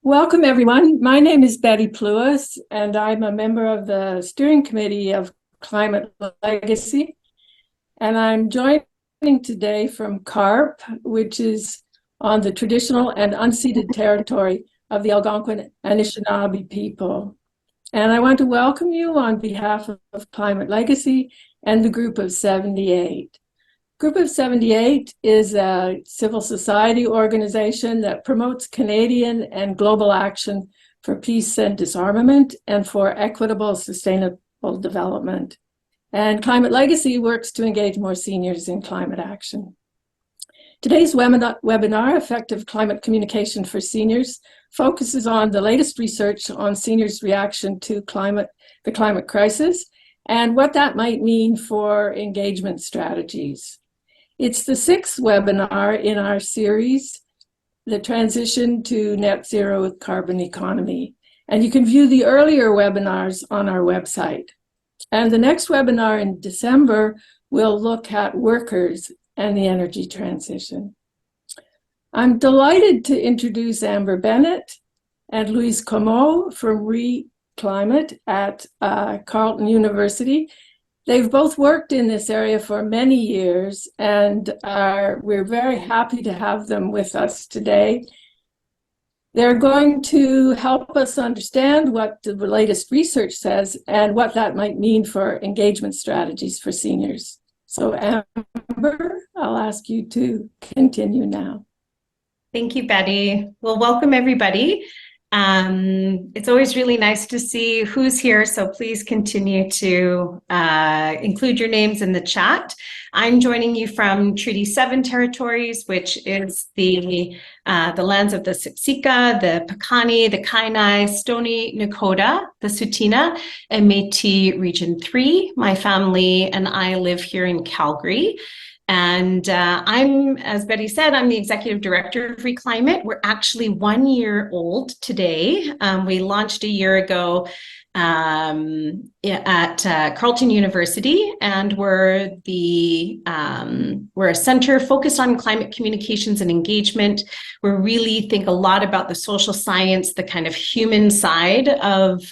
Welcome, everyone. My name is Betty Pluis, and I'm a member of the steering committee of Climate Legacy. And I'm joining today from CARP, which is on the traditional and unceded territory of the Algonquin and Anishinaabe people. And I want to welcome you on behalf of Climate Legacy and the Group of 78. Group of 78 is a civil society organization that promotes Canadian and global action for peace and disarmament and for equitable, sustainable development. And Climate Legacy works to engage more seniors in climate action. Today's webinar, Effective Climate Communication for Seniors, focuses on the latest research on seniors' reaction to the climate crisis and what that might mean for engagement strategies. It's the sixth webinar in our series, The Transition to Net Zero Carbon Economy. And you can view the earlier webinars on our website. And the next webinar in December will look at workers and the energy transition. I'm delighted to introduce Amber Bennet and Louise Comeau from ReClimate at Carleton University. They've both worked in this area for many years, and we're very happy to have them with us today. They're going to help us understand what the latest research says and what that might mean for engagement strategies for seniors. So Amber, I'll ask you to continue now. Thank you, Betty. Well, welcome everybody. It's always really nice to see who's here, so please continue to include your names in the chat. I'm joining you from Treaty 7 territories, which is the lands of the Siksika, the Piikani, the Kainai, Stoney Nakoda, the Tsuut'ina, and Métis Region 3. My family and I live here in Calgary. And I'm, as Betty said, I'm the executive director of ReClimate. We're actually 1 year old today. We launched a year ago at Carleton University, and we're a center focused on climate communications and engagement. We really think a lot about the social science, the kind of human side of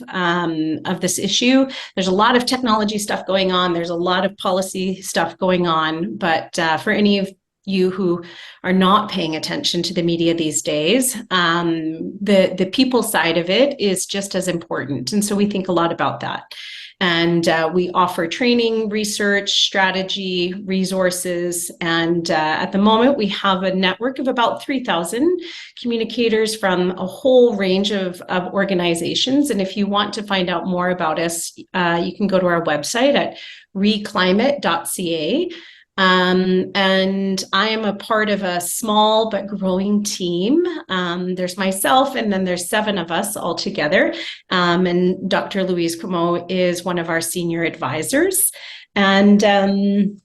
this issue. There's a lot of technology stuff going on. There's a lot of policy stuff going on, but for any of you who are not paying attention to the media these days, the people side of it is just as important. And so we think a lot about that. And we offer training, research, strategy, resources. And at the moment, we have a network of about 3,000 communicators from a whole range of organizations. And if you want to find out more about us, you can go to our website at reclimate.ca. And I am a part of a small but growing team. There's myself, and then there's 7 of us all together. And Dr. Louise Comeau is one of our senior advisors. And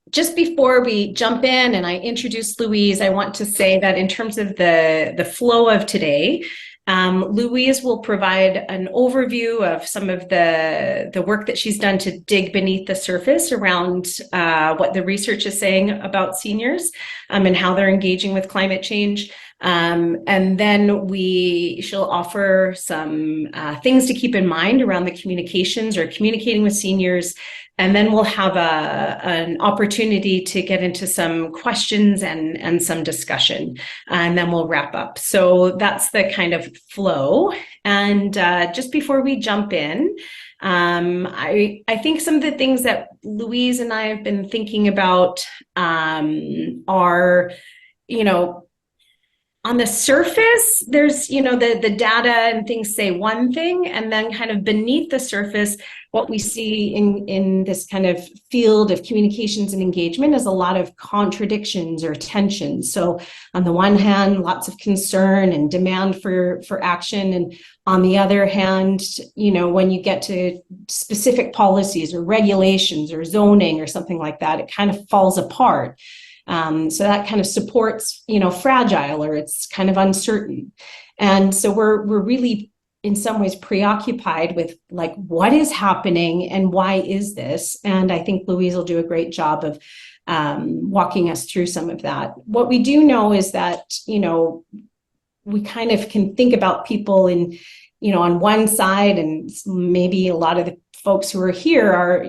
just before we jump in and I introduce Louise, I want to say that in terms of the flow of today, Louise will provide an overview of some of the work that she's done to dig beneath the surface around what the research is saying about seniors and how they're engaging with climate change. And then she'll offer some things to keep in mind around the communications or communicating with seniors. And then we'll have an opportunity to get into some questions and some discussion, and then we'll wrap up. So that's the kind of flow. And just before we jump in, I think some of the things that Louise and I have been thinking about are, on the surface, there's, the data and things say one thing, and then kind of beneath the surface, what we see in this kind of field of communications and engagement is a lot of contradictions or tensions. So on the one hand, lots of concern and demand for action. And on the other hand, when you get to specific policies or regulations or zoning or something like that, it kind of falls apart. So that kind of supports, fragile, or it's kind of uncertain. And so we're really, in some ways, preoccupied with what is happening and why is this? And I think Louise will do a great job of walking us through some of that. What we do know is that, we kind of can think about people in, on one side, and maybe a lot of the folks who are here are,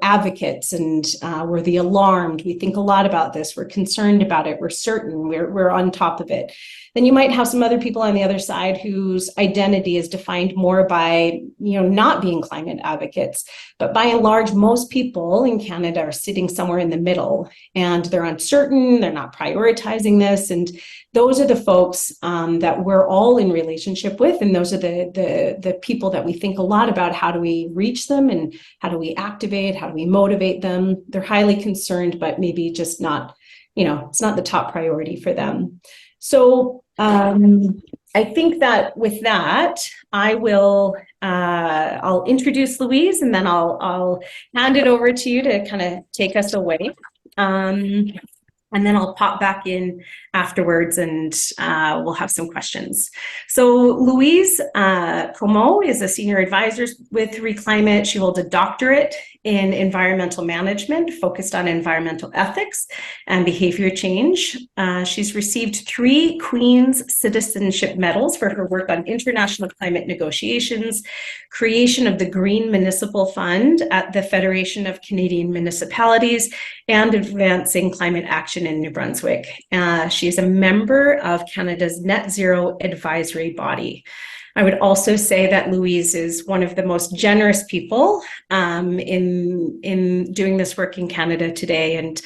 advocates, and we're the alarmed. We think a lot about this. We're concerned about it. We're certain. We're on top of it. Then you might have some other people on the other side whose identity is defined more by, not being climate advocates. But by and large, most people in Canada are sitting somewhere in the middle, and they're uncertain. They're not prioritizing this, and those are the folks that we're all in relationship with, and those are the people that we think a lot about. How do we reach them, and how do we activate? How do we motivate them? They're highly concerned, but maybe just not, it's not the top priority for them. So I think that with that, I'll introduce Louise, and then I'll hand it over to you to kind of take us away. And then I'll pop back in afterwards, and we'll have some questions. So Louise Comeau is a senior advisor with Reclimate. She holds a doctorate in environmental management, focused on environmental ethics and behavior change. She's received 3 Queen's Citizenship Medals for her work on international climate negotiations, creation of the Green Municipal Fund at the Federation of Canadian Municipalities, and advancing climate action in New Brunswick. She is a member of Canada's Net Zero Advisory Body. I would also say that Louise is one of the most generous people in doing this work in Canada today. And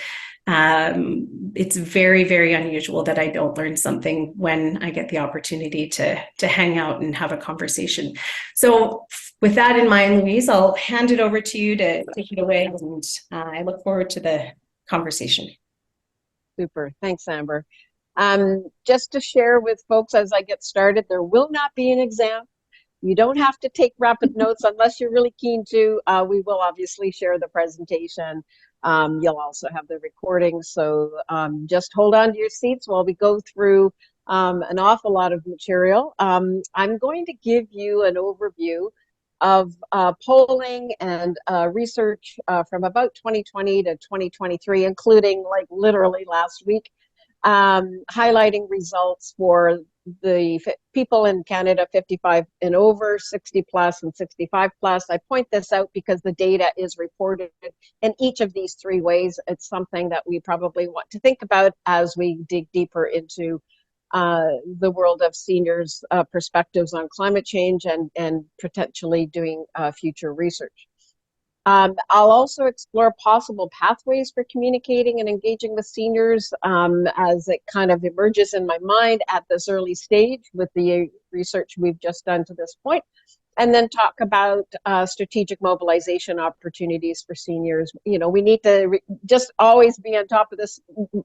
it's very, very unusual that I don't learn something when I get the opportunity to hang out and have a conversation. So with that in mind, Louise, I'll hand it over to you to take it away, and I look forward to the conversation. Super. Thanks, Amber. Just to share with folks as I get started, there will not be an exam. You don't have to take rapid notes unless you're really keen to. We will obviously share the presentation. You'll also have the recording. So just hold on to your seats while we go through an awful lot of material. I'm going to give you an overview of polling and research from about 2020 to 2023, including like literally last week, highlighting results for the people in Canada 55 and over, 60 plus and 65 plus. I point this out because the data is reported in each of these 3 ways. It's something that we probably want to think about as we dig deeper into the world of seniors' perspectives on climate change and potentially doing future research. I'll also explore possible pathways for communicating and engaging with seniors as it kind of emerges in my mind at this early stage with the research we've just done to this point, and then talk about strategic mobilization opportunities for seniors. We need to just always be on top of this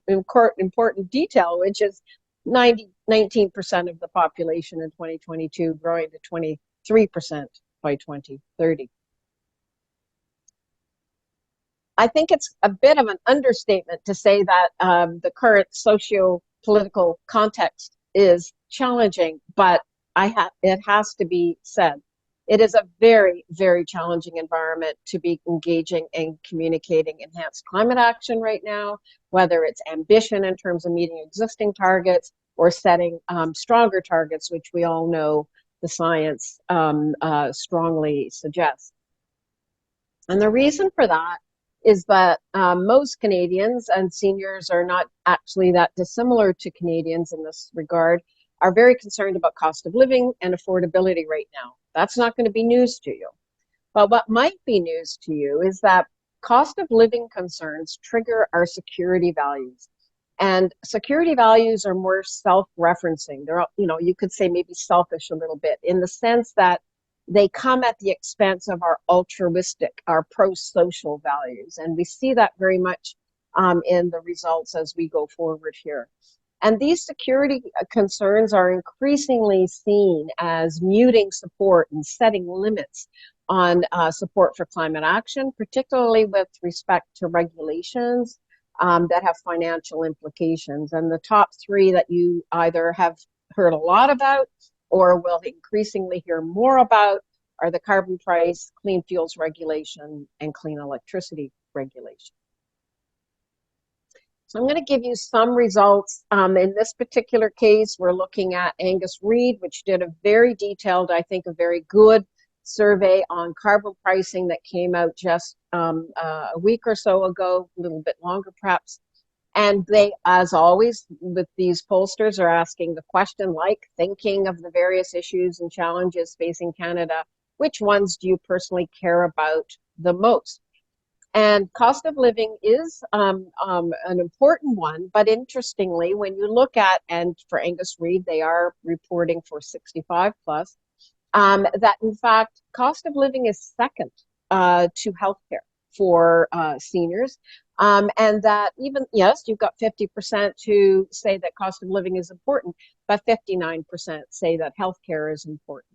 important detail, which is 19% of the population in 2022 growing to 23% by 2030. I think it's a bit of an understatement to say that the current socio-political context is challenging, but it has to be said. It is a very, very challenging environment to be engaging and communicating enhanced climate action right now, whether it's ambition in terms of meeting existing targets or setting stronger targets, which we all know the science strongly suggests. And the reason for that is that most Canadians, and seniors are not actually that dissimilar to Canadians in this regard, are very concerned about cost of living and affordability right now. That's not going to be news to you. But what might be news to you is that cost of living concerns trigger our security values. And security values are more self-referencing. They're, you could say maybe selfish a little bit, in the sense that they come at the expense of our altruistic, our pro-social values. And we see that very much in the results as we go forward here. And these security concerns are increasingly seen as muting support and setting limits on support for climate action, particularly with respect to regulations that have financial implications. And the top 3 that you either have heard a lot about or will increasingly hear more about are the carbon price, clean fuels regulation, and clean electricity regulation. I'm going to give you some results. In this particular case, we're looking at Angus Reid, which did a very detailed, I think a very good survey on carbon pricing that came out just a week or so ago, a little bit longer perhaps. And they, as always, with these pollsters, are asking the question, like, thinking of the various issues and challenges facing Canada, which ones do you personally care about the most? And cost of living is an important one, but interestingly, when you look at, and for Angus Reid, they are reporting for 65 plus, that in fact, cost of living is second to healthcare for seniors. And that even, yes, you've got 50% who say that cost of living is important, but 59% say that healthcare is important.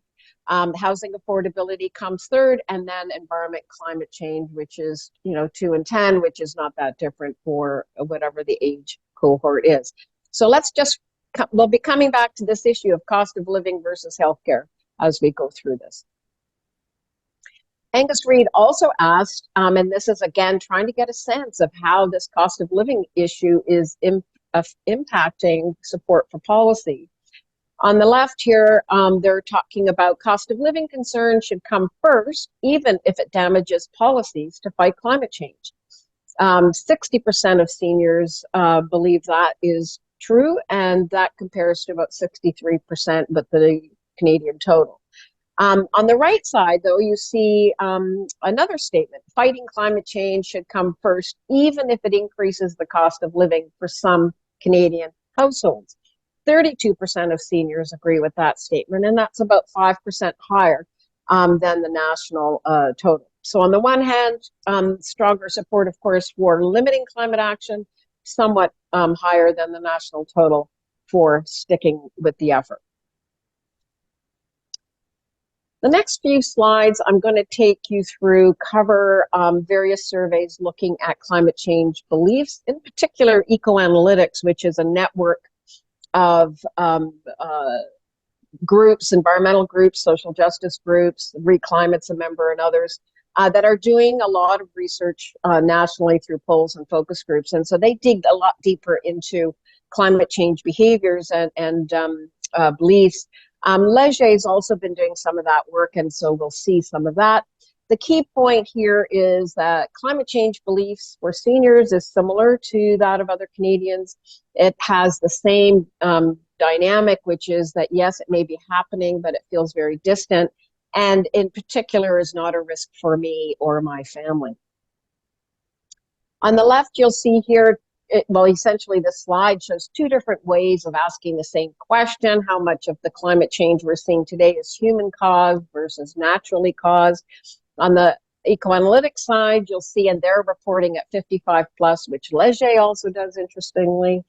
Housing affordability comes third, and then environment, climate change, which is, 2 and 10, which is not that different for whatever the age cohort is. So we'll be coming back to this issue of cost of living versus healthcare as we go through this. Angus Reid also asked, and this is again trying to get a sense of how this cost of living issue is impacting support for policy. On the left here, they're talking about cost of living concerns should come first, even if it damages policies to fight climate change. 60% of seniors believe that is true, and that compares to about 63% with the Canadian total. On the right side, though, you see another statement. Fighting climate change should come first, even if it increases the cost of living for some Canadian households. 32% of seniors agree with that statement, and that's about 5% higher than the national total. So on the one hand, stronger support, of course, for limiting climate action, somewhat higher than the national total for sticking with the effort. The next few slides I'm going to take you through cover various surveys looking at climate change beliefs, in particular EcoAnalytics, which is a network of groups, environmental groups, social justice groups, ReClimate's a member, and others that are doing a lot of research nationally through polls and focus groups. And so they dig a lot deeper into climate change behaviors and beliefs. Leger's also been doing some of that work, and so we'll see some of that. The key point here is that climate change beliefs for seniors is similar to that of other Canadians. It has the same dynamic, which is that, yes, it may be happening, but it feels very distant, and in particular is not a risk for me or my family. On the left, you'll see here, essentially the slide shows two different ways of asking the same question. How much of the climate change we're seeing today is human caused versus naturally caused? On the EcoAnalytics side, you'll see, and they're reporting at 55 plus, which Leger also does, interestingly.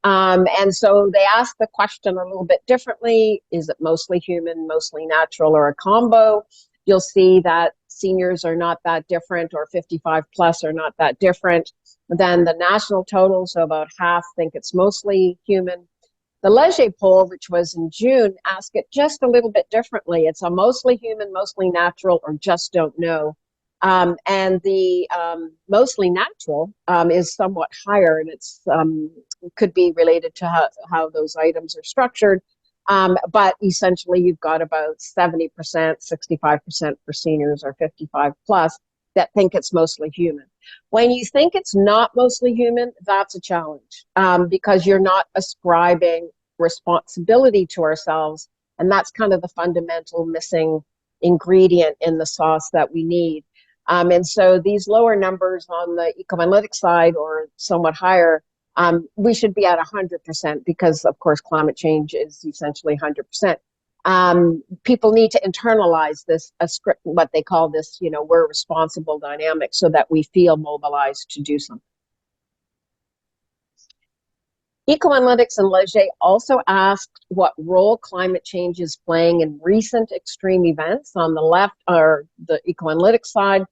And so they ask the question a little bit differently. Is it mostly human, mostly natural, or a combo? You'll see that seniors are not that different, or 55 plus are not that different than the national total. So about half think it's mostly human. The Leger poll, which was in June, asked it just a little bit differently. It's a mostly human, mostly natural, or just don't know. And the mostly natural is somewhat higher, and it's could be related to how those items are structured. But essentially, you've got about 70%, 65% for seniors or 55 plus that think it's mostly human. When you think it's not mostly human, that's a challenge because you're not ascribing responsibility to ourselves. And that's kind of the fundamental missing ingredient in the sauce that we need. And so these lower numbers on the EcoAnalytics side, or somewhat higher, we should be at 100% because, of course, climate change is essentially 100%. People need to internalize this, what they call this, we're responsible dynamic, so that we feel mobilized to do something. EcoAnalytics and Leger also asked what role climate change is playing in recent extreme events. On the left, or the EcoAnalytics side,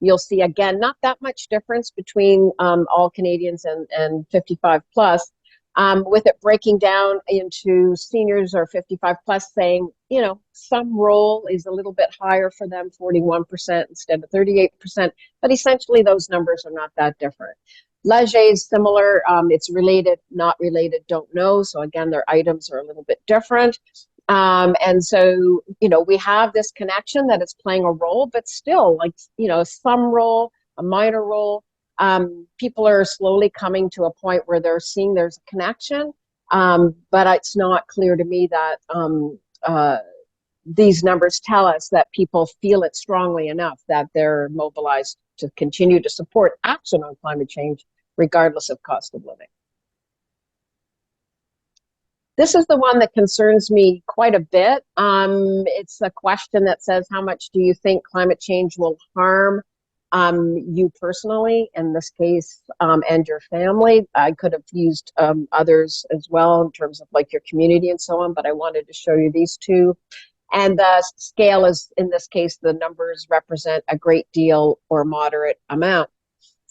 you'll see, again, not that much difference between all Canadians and 55 plus, with it breaking down into seniors or 55 plus saying, some role is a little bit higher for them, 41% instead of 38%, but essentially those numbers are not that different. Leger is similar. It's related, not related, don't know. So again, their items are a little bit different. And so, we have this connection that is playing a role, but still, like, some role, a minor role. People are slowly coming to a point where they're seeing there's a connection, but it's not clear to me that these numbers tell us that people feel it strongly enough that they're mobilized to continue to support action on climate change, regardless of cost of living. This is the one that concerns me quite a bit. It's a question that says, how much do you think climate change will harm you personally, in this case, and your family? I could have used others as well in terms of like your community and so on, but I wanted to show you these two. And the scale is, in this case, the numbers represent a great deal or moderate amount.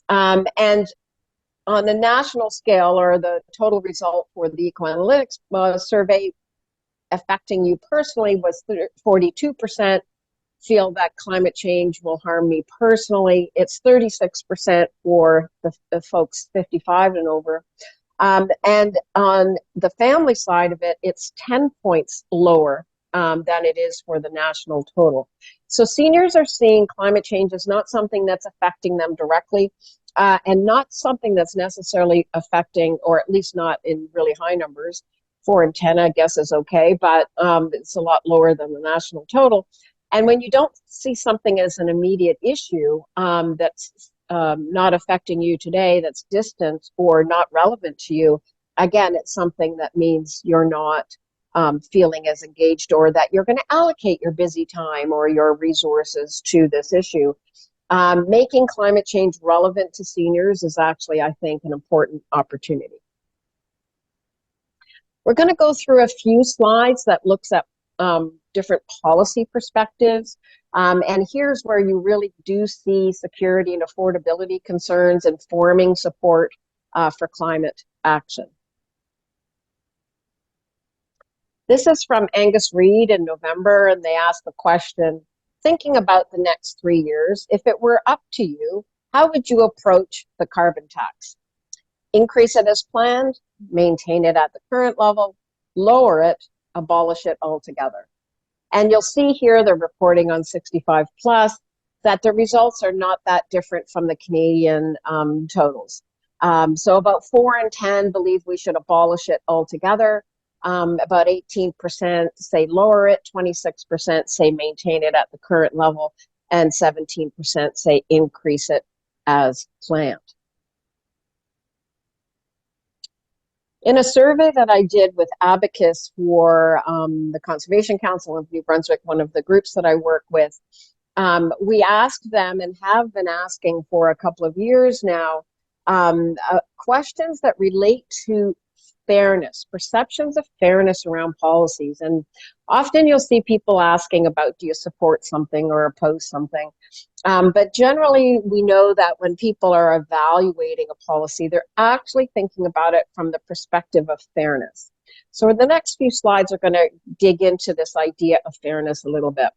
And on the national scale, or the total result for the Eco-Analytics survey affecting you personally, was 42% feel that climate change will harm me personally. It's 36% for the folks 55 and over. And on the family side of it, it's 10 points lower than it is for the national total. So seniors are seeing climate change as not something that's affecting them directly, and not something that's necessarily affecting, or at least not in really high numbers. 4 and 10, I guess, is okay, but it's a lot lower than the national total. And when you don't see something as an immediate issue that's not affecting you today, that's distant or not relevant to you, again, it's something that means you're not feeling as engaged, or that you're going to allocate your busy time or your resources to this issue. Making climate change relevant to seniors is actually, I think, an important opportunity. We're going to go through a few slides that looks at different policy perspectives. And here's where you really do see security and affordability concerns informing support for climate action. This is from Angus Reid in November, and they asked the question, thinking about the next 3 years, if it were up to you, how would you approach the carbon tax? Increase it as planned, maintain it at the current level, lower it, abolish it altogether. And you'll see here the reporting on 65 plus that the results are not that different from the Canadian totals. So about 4 and 10 believe we should abolish it altogether. About 18% say lower it, 26% say maintain it at the current level, and 17% say increase it as planned. In a survey that I did with Abacus for the Conservation Council of New Brunswick, one of the groups that I work with, we asked them, and have been asking for a couple of years now, questions that relate to fairness, perceptions of fairness around policies. And often you'll see people asking about, do you support something or oppose something? But generally, we know that when people are evaluating a policy, they're actually thinking about it from the perspective of fairness. So the next few slides are going to dig into this idea of fairness a little bit.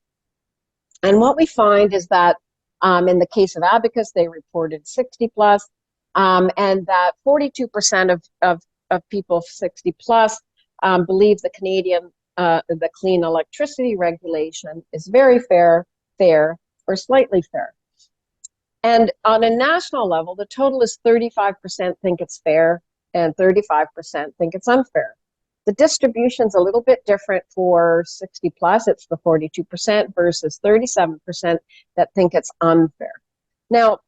And what we find is that in the case of Abacus, they reported 60 plus, and that 42% of people 60 plus believe the Canadian, the clean electricity regulation is very fair, or slightly fair. And on a national level, the total is 35% think it's fair and 35% think it's unfair. The distribution's a little bit different for 60 plus. It's the 42% versus 37% that think it's unfair. Now,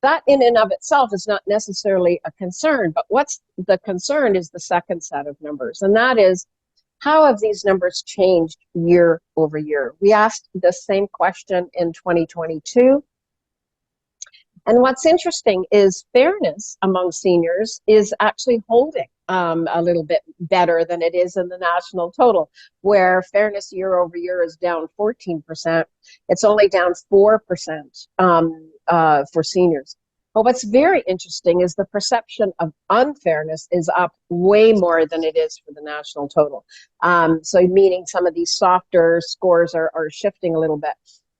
that in and of itself is not necessarily a concern, but what's the concern is the second set of numbers, and that is, how have these numbers changed year over year? We asked the same question in 2022. And what's interesting is fairness among seniors is actually holding a little bit better than it is in the national total, where fairness year over year is down 14%. It's only down 4% for seniors. But what's very interesting is the perception of unfairness is up way more than it is for the national total. So meaning some of these softer scores are shifting a little bit.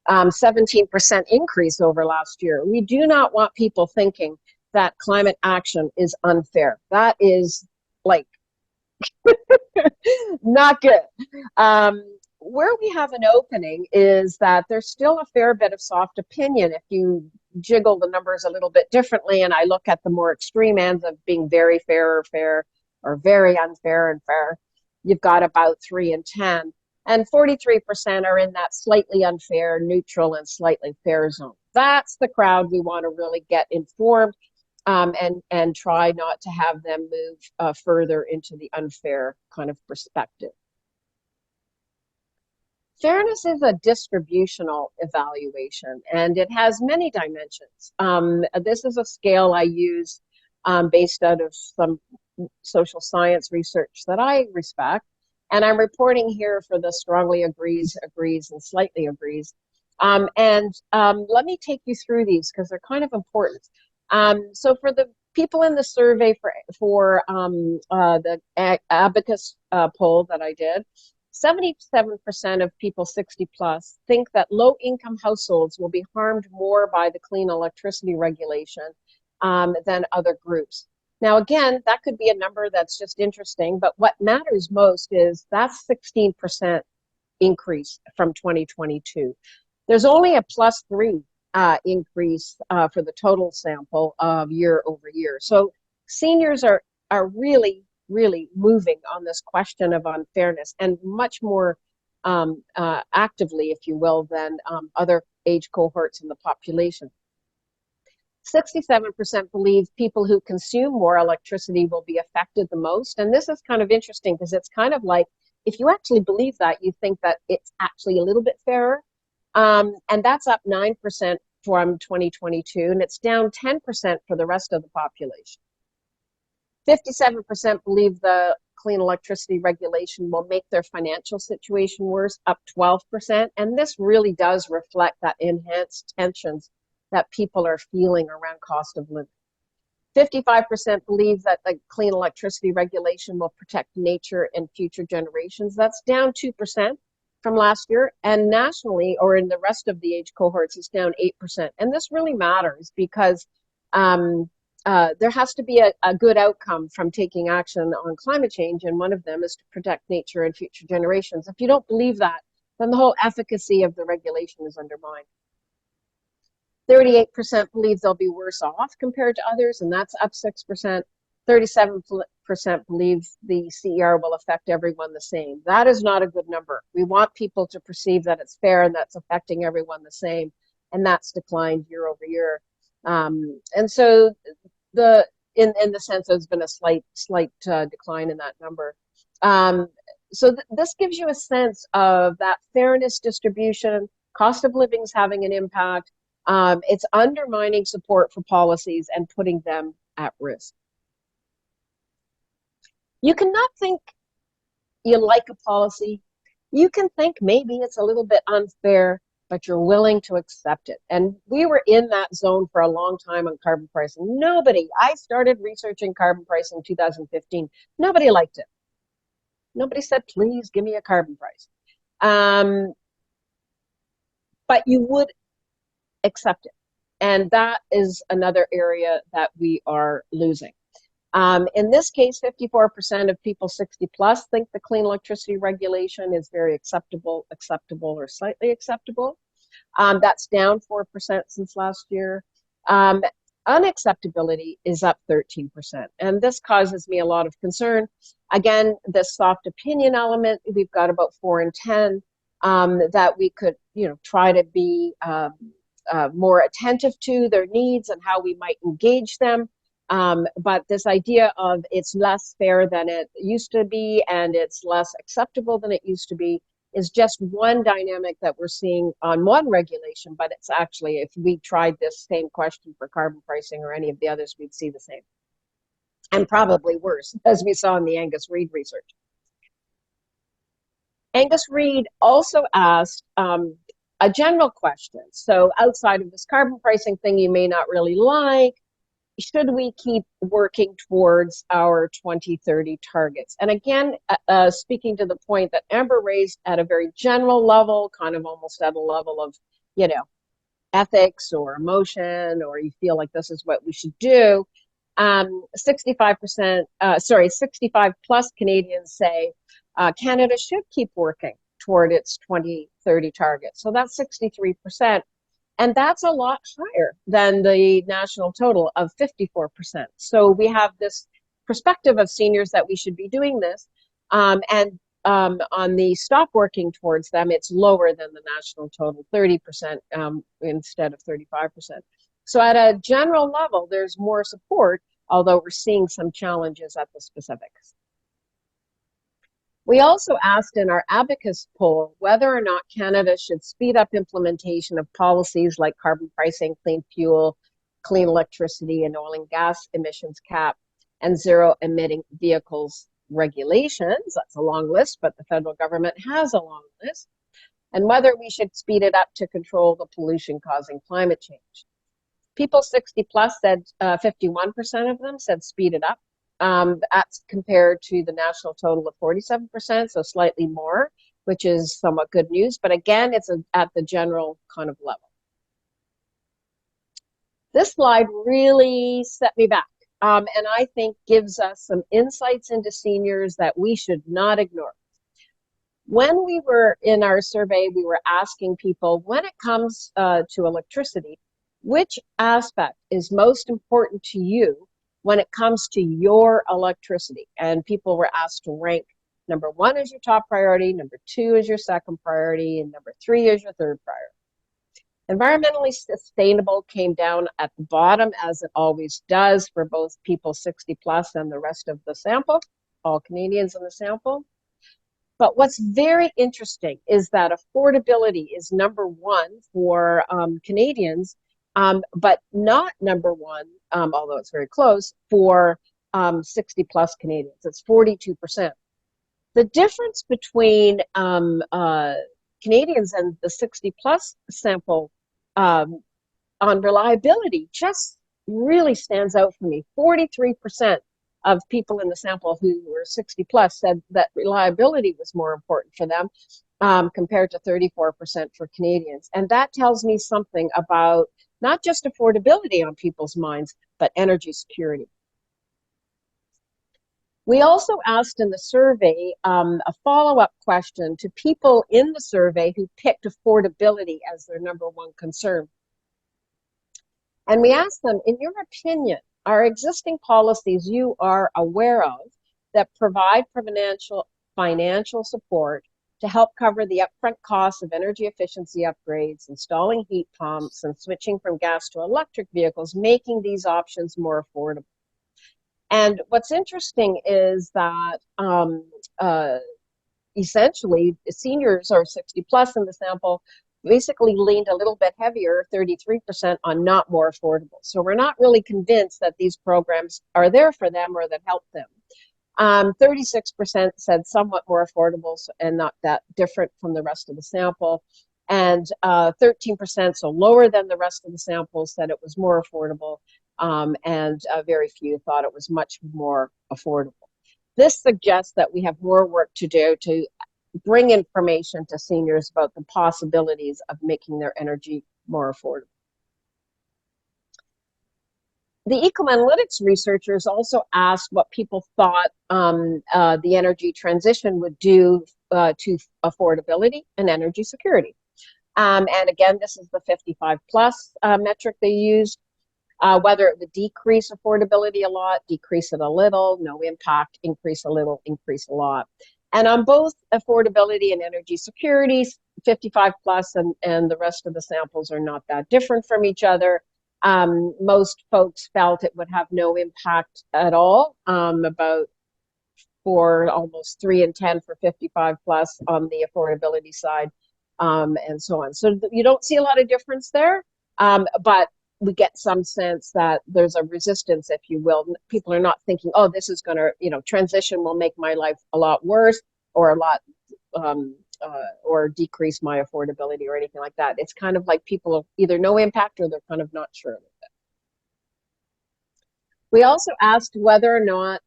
17% increase over last year. We do not want people thinking that climate action is unfair. That is like not good. Where we have an opening is that there's still a fair bit of soft opinion if you jiggle the numbers a little bit differently, and I look at the more extreme ends of being very fair or fair, or very unfair and fair. You've got about 3 and 10, and 43% are in that slightly unfair, neutral, and slightly fair zone. That's the crowd we want to really get informed, and try not to have them move further into the unfair kind of perspective. Fairness is a distributional evaluation, and it has many dimensions. This is a scale I use based out of some social science research that I respect, and I'm reporting here for the strongly agrees, and slightly agrees. Let me take you through these because they're kind of important. So for the people in the survey for the Abacus poll that I did, 77% of people 60 plus think that low income households will be harmed more by the clean electricity regulation than other groups. Now, again, that could be a number that's just interesting, but what matters most is that's 16% increase from 2022. There's only a +3 increase for the total sample of year over year. So seniors are really moving on this question of unfairness, and much more actively, if you will, than other age cohorts in the population. 67% believe people who consume more electricity will be affected the most. And this is kind of interesting because it's kind of like, if you actually believe that, you think that it's actually a little bit fairer. And that's up 9% from 2022, and it's down 10% for the rest of the population. 57% believe the clean electricity regulation will make their financial situation worse, up 12%. And this really does reflect that enhanced tensions that people are feeling around cost of living. 55% believe that the clean electricity regulation will protect nature and future generations. That's down 2% from last year. And nationally, or in the rest of the age cohorts, it's down 8%. And this really matters because there has to be a good outcome from taking action on climate change, and one of them is to protect nature and future generations. If you don't believe that, then the whole efficacy of the regulation is undermined. 38% believe they'll be worse off compared to others, and that's up 6%. 37% believe the CER will affect everyone the same. That is not a good number. We want people to perceive that it's fair and that's affecting everyone the same, and that's declined year over year. And so in the sense there's been a slight decline in that number. So this gives you a sense of that fairness distribution. Cost of living is having an impact. It's undermining support for policies and putting them at risk. You cannot think you like a policy. You can think maybe it's a little bit unfair, but you're willing to accept it. And we were in that zone for a long time on carbon pricing. I started researching carbon pricing in 2015. Nobody liked it. Nobody said, please give me a carbon price. But you would accept it. And that is another area that we are losing. In this case, 54% of people 60 plus think the clean electricity regulation is very acceptable, or slightly acceptable. That's down 4% since last year. Unacceptability is up 13%. And this causes me a lot of concern. Again, this soft opinion element, we've got about 4 and 10 that we could, try to be more attentive to their needs and how we might engage them. But this idea of it's less fair than it used to be and it's less acceptable than it used to be is just one dynamic that we're seeing on one regulation. But it's actually, if we tried this same question for carbon pricing or any of the others, we'd see the same. And probably worse, as we saw in the Angus Reid research. Angus Reid also asked a general question. So outside of this carbon pricing thing you may not really like, should we keep working towards our 2030 targets? And again, speaking to the point that Amber raised at a very general level, kind of almost at a level of, ethics or emotion, or you feel like this is what we should do, 65 plus Canadians say Canada should keep working toward its 2030 target. So that's 63%. And that's a lot higher than the national total of 54%. So we have this perspective of seniors that we should be doing this. And on the stop working towards them, it's lower than the national total, 30% instead of 35%. So at a general level, there's more support, although we're seeing some challenges at the specifics. We also asked in our Abacus poll whether or not Canada should speed up implementation of policies like carbon pricing, clean fuel, clean electricity, and oil and gas emissions cap, and zero emitting vehicles regulations. That's a long list, but the federal government has a long list. And whether we should speed it up to control the pollution causing climate change. People 60 plus said 51% of them said speed it up. That's compared to the national total of 47%, so slightly more, which is somewhat good news. But again, it's at the general kind of level. This slide really set me back, and I think gives us some insights into seniors that we should not ignore. When we were in our survey, we were asking people, when it comes to electricity, which aspect is most important to you when it comes to your electricity? And people were asked to rank number 1 is your top priority, number 2 is your second priority, and number 3 is your third priority. Environmentally sustainable came down at the bottom, as it always does for both people 60 plus and the rest of the sample, all Canadians in the sample. But what's very interesting is that affordability is number 1 for Canadians, but not number 1, although it's very close, for 60 plus Canadians. It's 42%. The difference between Canadians and the 60 plus sample on reliability just really stands out for me. 43% of people in the sample who were 60 plus said that reliability was more important for them, compared to 34% for Canadians. And that tells me something about not just affordability on people's minds, but energy security. We also asked in the survey a follow-up question to people in the survey who picked affordability as their number 1 concern. And we asked them, in your opinion, are existing policies you are aware of that provide financial support to help cover the upfront costs of energy efficiency upgrades, installing heat pumps, and switching from gas to electric vehicles, making these options more affordable? And what's interesting is that essentially seniors or 60 plus in the sample basically leaned a little bit heavier, 33%, on not more affordable. So we're not really convinced that these programs are there for them or that help them. 36% said somewhat more affordable and not that different from the rest of the sample. And 13%, so lower than the rest of the sample, said it was more affordable. And very few thought it was much more affordable. This suggests that we have more work to do to bring information to seniors about the possibilities of making their energy more affordable. The Ecoanalytics researchers also asked what people thought the energy transition would do to affordability and energy security. And again, this is the 55 plus metric they used. Whether it would decrease affordability a lot, decrease it a little, no impact, increase a little, increase a lot. And on both affordability and energy security, 55 plus and the rest of the samples are not that different from each other. Most folks felt it would have no impact at all, about for almost 3 in 10 for 55 plus on the affordability side, and so on. So you don't see a lot of difference there, but we get some sense that there's a resistance, if you will. People are not thinking, oh, this is going to, transition will make my life a lot worse or a lot, or decrease my affordability or anything like that. It's kind of like people have either no impact or they're kind of not sure of it. We also asked whether or not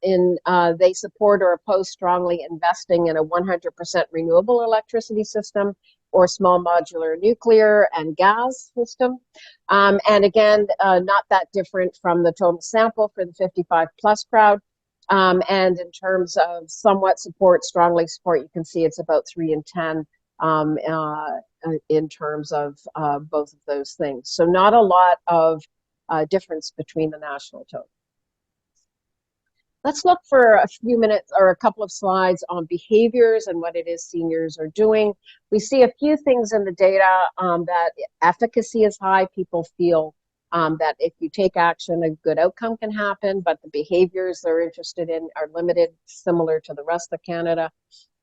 they support or oppose strongly investing in a 100% renewable electricity system or small modular nuclear and gas system. And again, not that different from the total sample for the 55 plus crowd. And in terms of somewhat support, strongly support, you can see it's about 3 and 10 in terms of both of those things. So not a lot of difference between the national total. Let's look for a few minutes or a couple of slides on behaviors and what it is seniors are doing. We see a few things in the data that efficacy is high. People feel that if you take action, a good outcome can happen, but the behaviors they're interested in are limited, similar to the rest of Canada.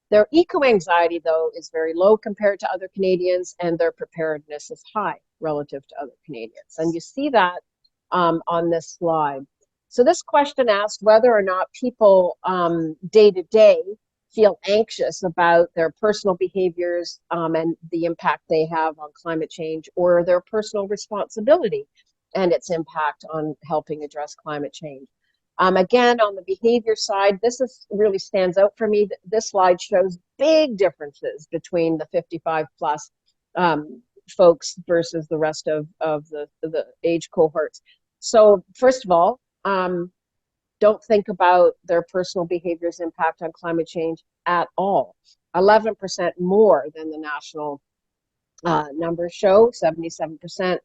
Their eco-anxiety, though, is very low compared to other Canadians, and their preparedness is high relative to other Canadians. And you see that on this slide. So this question asked whether or not people day to day feel anxious about their personal behaviors and the impact they have on climate change, or their personal responsibility and its impact on helping address climate change. Again, on the behavior side, really stands out for me. This slide shows big differences between the 55 plus folks versus the rest of the age cohorts. So first of all, don't think about their personal behavior's impact on climate change at all. 11% more than the national numbers show, 77%,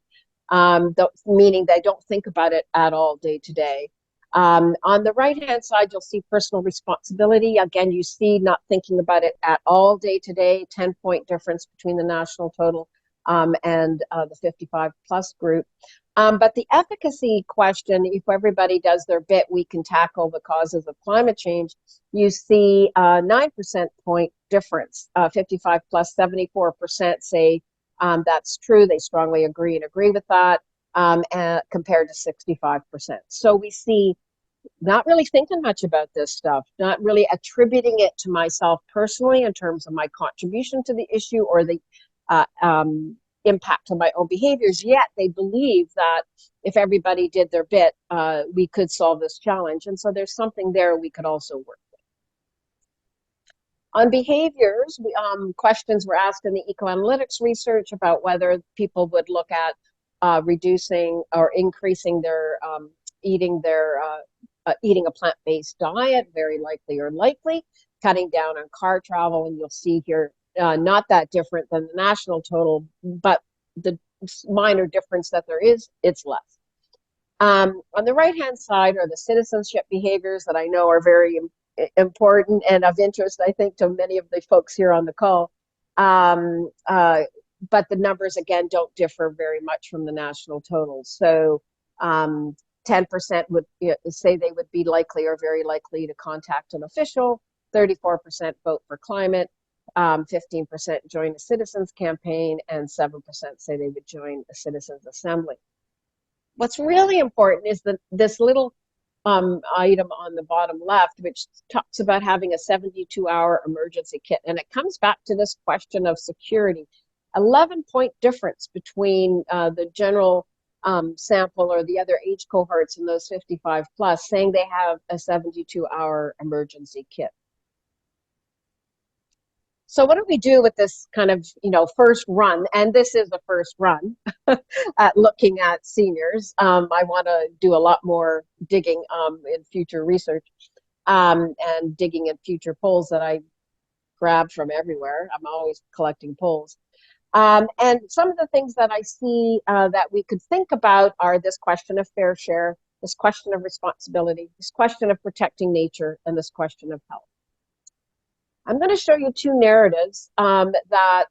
meaning they don't think about it at all day to day. On the right-hand side, you'll see personal responsibility. Again, you see not thinking about it at all day to day, 10-point difference between the national total and the 55 plus group. But the efficacy question, if everybody does their bit, we can tackle the causes of climate change. You see 9% point difference, 55 plus 74% say that's true. They strongly agree with that, and compared to 65%. So we see not really thinking much about this stuff, not really attributing it to myself personally in terms of my contribution to the issue or the impact on my own behaviors, yet they believe that if everybody did their bit, we could solve this challenge. And so there's something there we could also work with. On behaviors, questions were asked in the eco-analytics research about whether people would look at reducing or increasing their eating a plant-based diet, very likely or likely, cutting down on car travel, and you'll see here not that different than the national total, but the minor difference that there is, it's less. On the right-hand side are the citizenship behaviors that I know are very important and of interest, I think, to many of the folks here on the call. But the numbers, again, don't differ very much from the national total. So 10% would say they would be likely or very likely to contact an official, 34% vote for climate, 15% join a citizens campaign, and 7% say they would join a citizens assembly. What's really important is that this little item on the bottom left, which talks about having a 72-hour emergency kit. And it comes back to this question of security. 11-point difference between the general sample or the other age cohorts and those 55 plus, saying they have a 72-hour emergency kit. So what do we do with this kind of, first run? And this is the first run at looking at seniors. I want to do a lot more digging in future research and digging in future polls that I grab from everywhere. I'm always collecting polls. And some of the things that I see that we could think about are this question of fair share, this question of responsibility, this question of protecting nature, and this question of health. I'm going to show you two narratives that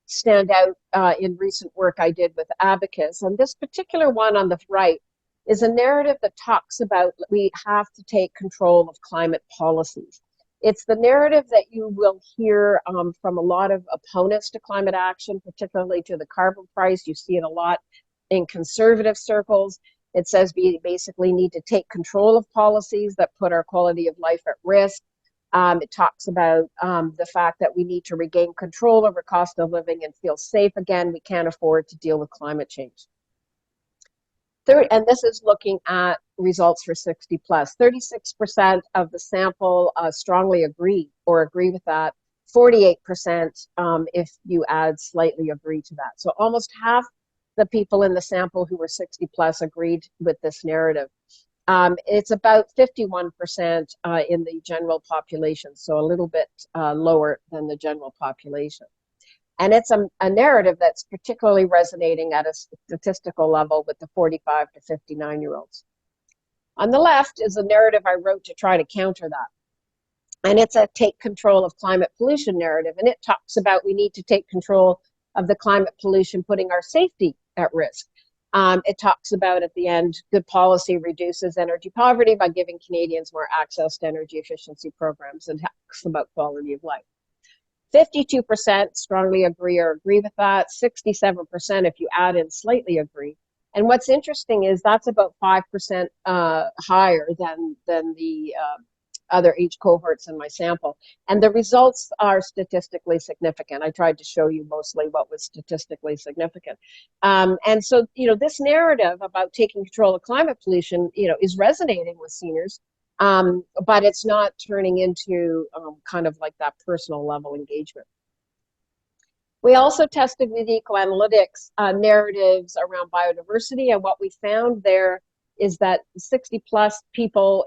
stand out in recent work I did with Abacus. And this particular one on the right is a narrative that talks about we have to take control of climate policies. It's the narrative that you will hear from a lot of opponents to climate action, particularly to the carbon price. You see it a lot in conservative circles. It says we basically need to take control of policies that put our quality of life at risk. It talks about the fact that we need to regain control over cost of living and feel safe again. We can't afford to deal with climate change. And this is looking at results for 60 plus. 36% of the sample strongly agree with that. 48% if you add slightly agree to that. So almost half the people in the sample who were 60 plus agreed with this narrative. It's about 51% in the general population, so a little bit lower than the general population. And it's a narrative that's particularly resonating at a statistical level with the 45 to 59-year-olds. On the left is a narrative I wrote to try to counter that. And it's a take control of climate pollution narrative. And it talks about we need to take control of the climate pollution, putting our safety at risk. It talks about at the end, good policy reduces energy poverty by giving Canadians more access to energy efficiency programs, and talks about quality of life. 52% strongly agree or agree with that. 67% if you add in slightly agree. And what's interesting is that's about 5% higher than the other age cohorts in my sample. And the results are statistically significant. I tried to show you mostly what was statistically significant. And so, this narrative about taking control of climate pollution, is resonating with seniors, but it's not turning into kind of like that personal level engagement. We also tested with eco-analytics narratives around biodiversity, and what we found there is that 60 plus people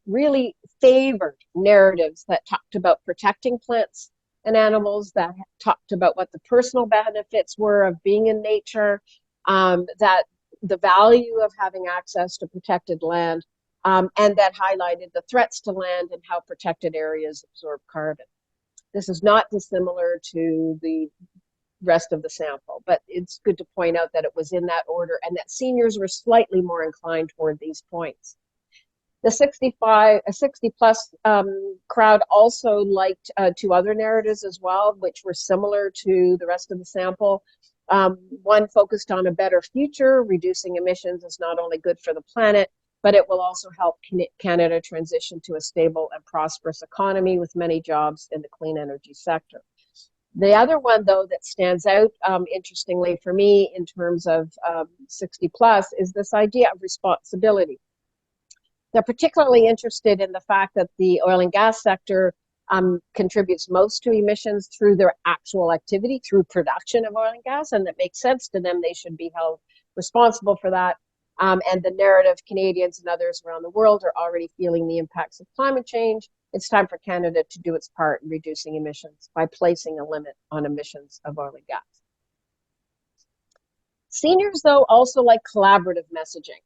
really favored narratives that talked about protecting plants and animals, that talked about what the personal benefits were of being in nature, that the value of having access to protected land, and that highlighted the threats to land and how protected areas absorb carbon. This is not dissimilar to the rest of the sample, but it's good to point out that it was in that order and that seniors were slightly more inclined toward these points. The 60 plus crowd also liked two other narratives as well, which were similar to the rest of the sample. One focused on a better future. Reducing emissions is not only good for the planet, but it will also help Canada transition to a stable and prosperous economy with many jobs in the clean energy sector. The other one, though, that stands out, interestingly for me, in terms of 60 plus, is this idea of responsibility. They're particularly interested in the fact that the oil and gas sector contributes most to emissions through their actual activity, through production of oil and gas, and that makes sense to them. They should be held responsible for that. And the narrative, Canadians and others around the world are already feeling the impacts of climate change. It's time for Canada to do its part in reducing emissions by placing a limit on emissions of oil and gas. Seniors, though, also like collaborative messaging.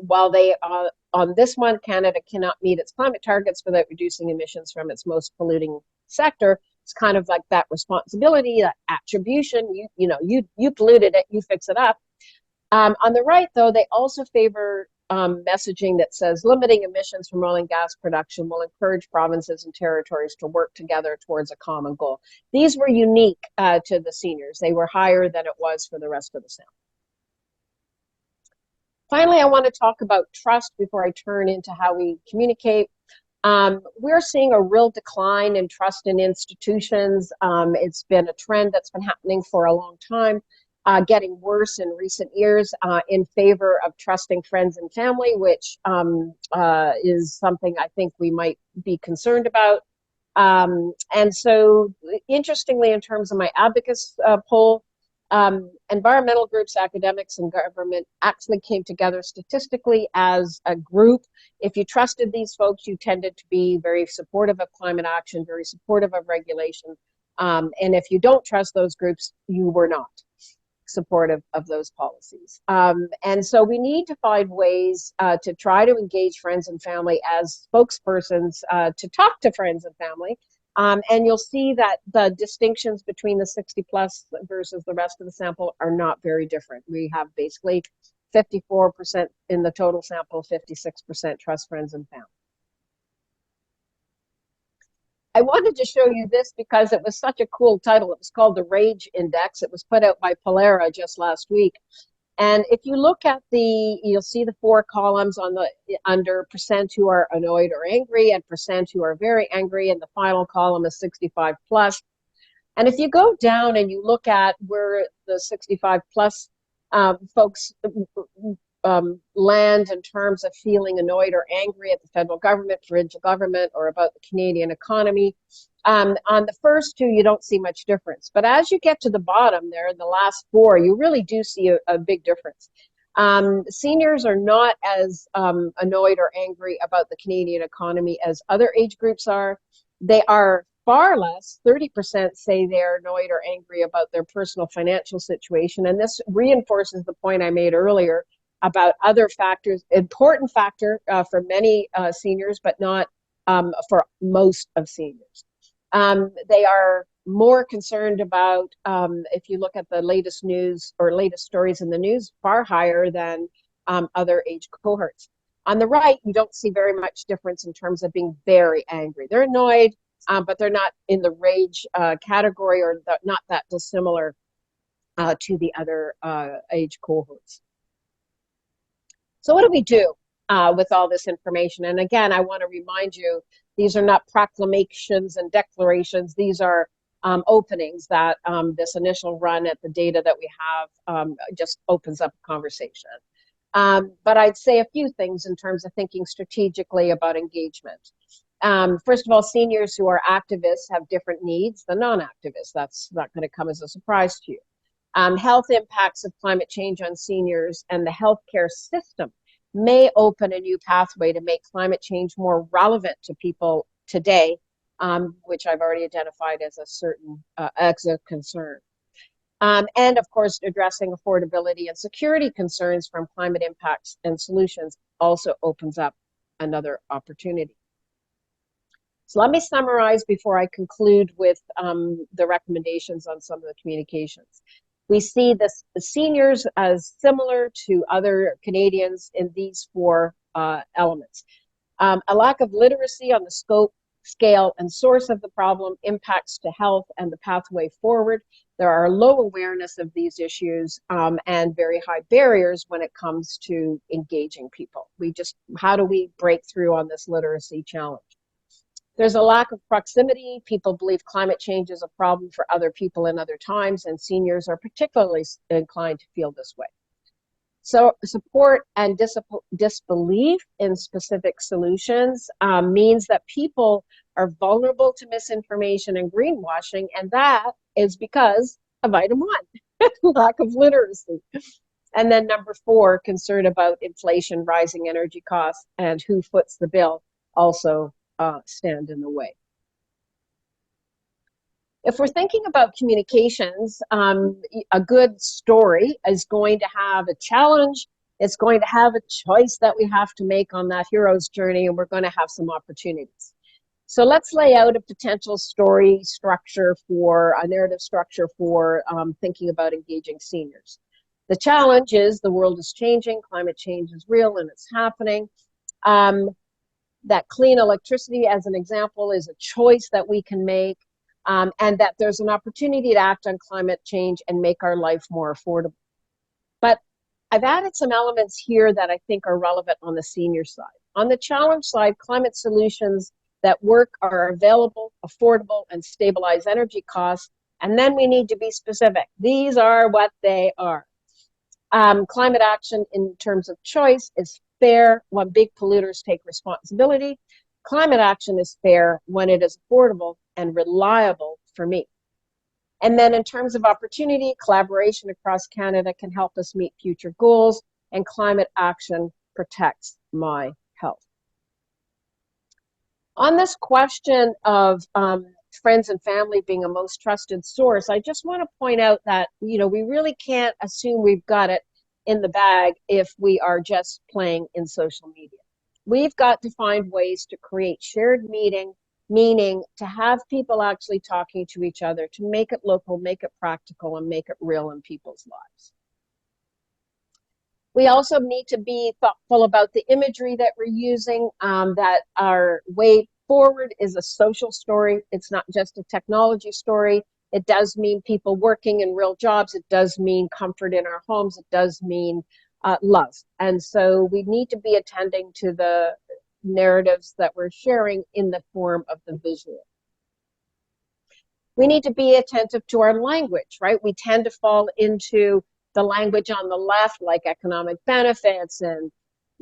While they are on this one, Canada cannot meet its climate targets without reducing emissions from its most polluting sector. It's kind of like that responsibility, that attribution. You polluted it, you fix it up. On the right, though, they also favor messaging that says limiting emissions from oil and gas production will encourage provinces and territories to work together towards a common goal. These were unique to the seniors. They were higher than it was for the rest of the sample. Finally, I want to talk about trust before I turn into how we communicate. We're seeing a real decline in trust in institutions. It's been a trend that's been happening for a long time. Getting worse in recent years in favor of trusting friends and family, which is something I think we might be concerned about. And so, interestingly, in terms of my advocates poll, environmental groups, academics, and government actually came together statistically as a group. If you trusted these folks, you tended to be very supportive of climate action, very supportive of regulation. And if you don't trust those groups, you were not supportive of those policies. And so we need to find ways to try to engage friends and family as spokespersons to talk to friends and family. And you'll see that the distinctions between the 60 plus versus the rest of the sample are not very different. We have basically 54% in the total sample, 56% trust friends and family. I wanted to show you this because it was such a cool title. It was called the Rage Index. It was put out by Polera just last week. And if you look at you'll see the 4 columns under percent who are annoyed or angry and percent who are very angry. And the final column is 65 plus. And if you go down and you look at where the 65 plus folks land in terms of feeling annoyed or angry at the federal government, provincial government, or about the Canadian economy. On the first two, you don't see much difference. But as you get to the bottom there, in the last four, you really do see a big difference. Seniors are not as annoyed or angry about the Canadian economy as other age groups are. They are far less, 30% say they're annoyed or angry about their personal financial situation. And this reinforces the point I made earlier about other factors, important factor for many seniors, but not for most of seniors. They are more concerned about, if you look at the latest news or latest stories in the news, far higher than other age cohorts. On the right, you don't see very much difference in terms of being very angry. They're annoyed, but they're not in the rage category, or not that dissimilar to the other age cohorts. So what do we do with all this information? And again, I want to remind you, these are not proclamations and declarations. These are openings that this initial run at the data that we have just opens up a conversation. But I'd say a few things in terms of thinking strategically about engagement. First of all, seniors who are activists have different needs than non-activists. That's not going to come as a surprise to you. Health impacts of climate change on seniors and the healthcare system may open a new pathway to make climate change more relevant to people today, which I've already identified as a certain concern. And of course, addressing affordability and security concerns from climate impacts and solutions also opens up another opportunity. So let me summarize before I conclude with the recommendations on some of the communications. We see the seniors as similar to other Canadians in these four elements. A lack of literacy on the scope, scale, and source of the problem, impacts to health, and the pathway forward. There are low awareness of these issues and very high barriers when it comes to engaging people. How do we break through on this literacy challenge? There's a lack of proximity. People believe climate change is a problem for other people in other times, and seniors are particularly inclined to feel this way. So support and disbelief in specific solutions means that people are vulnerable to misinformation and greenwashing, and that is because of item one, lack of literacy. And then number four, concern about inflation, rising energy costs, and who foots the bill also stand in the way. If we're thinking about communications, a good story is going to have a challenge. It's going to have a choice that we have to make on that hero's journey, and we're going to have some opportunities. So let's lay out a potential story structure for a narrative structure for thinking about engaging seniors. The challenge is the world is changing, climate change is real and it's happening. That clean electricity, as an example, is a choice that we can make, and that there's an opportunity to act on climate change and make our life more affordable. But I've added some elements here that I think are relevant on the senior side. On the challenge side, climate solutions that work are available, affordable, and stabilize energy costs. And then we need to be specific. These are what they are. Climate action in terms of choice is fair when big polluters take responsibility. Climate action is fair when it is affordable and reliable for me. And then in terms of opportunity, collaboration across Canada can help us meet future goals, and climate action protects my health. On this question of friends and family being a most trusted source, I just want to point out that, we really can't assume we've got it in the bag if we are just playing in social media. We've got to find ways to create shared meaning to have people actually talking to each other, to make it local, make it practical, and make it real in people's lives. We also need to be thoughtful about the imagery that we're using, that our way forward is a social story. It's not just a technology story. It does mean people working in real jobs. It does mean comfort in our homes. It does mean love. And so we need to be attending to the narratives that we're sharing in the form of the visual. We need to be attentive to our language, right? We tend to fall into the language on the left, like economic benefits and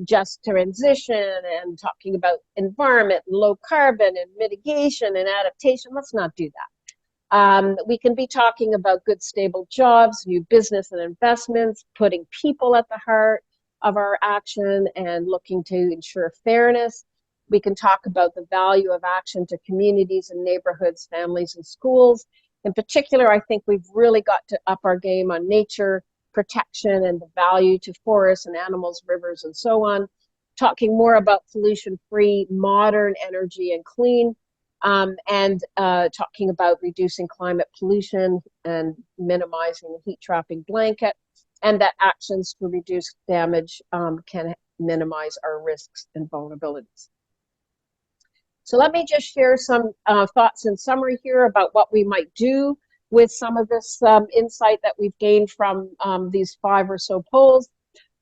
just transition and talking about environment and low carbon and mitigation and adaptation. Let's not do that. We can be talking about good, stable jobs, new business and investments, putting people at the heart of our action and looking to ensure fairness. We can talk about the value of action to communities and neighborhoods, families, and schools. In particular, I think we've really got to up our game on nature protection and the value to forests and animals, rivers, and so on. Talking more about pollution-free, modern energy and clean, and talking about reducing climate pollution and minimizing the heat-trapping blanket, and that actions to reduce damage can minimize our risks and vulnerabilities. So let me just share some thoughts in summary here about what we might do with some of this insight that we've gained from these 5 or so polls.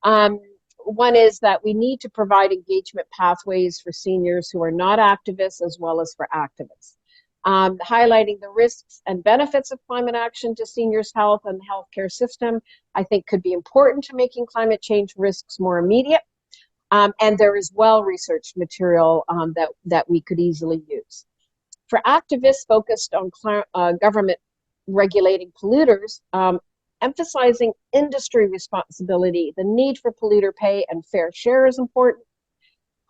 One is that we need to provide engagement pathways for seniors who are not activists as well as for activists. Highlighting the risks and benefits of climate action to seniors' health and the healthcare system, I think could be important to making climate change risks more immediate. And there is well-researched material that we could easily use. For activists focused on government regulating polluters, emphasizing industry responsibility, the need for polluter pay and fair share is important.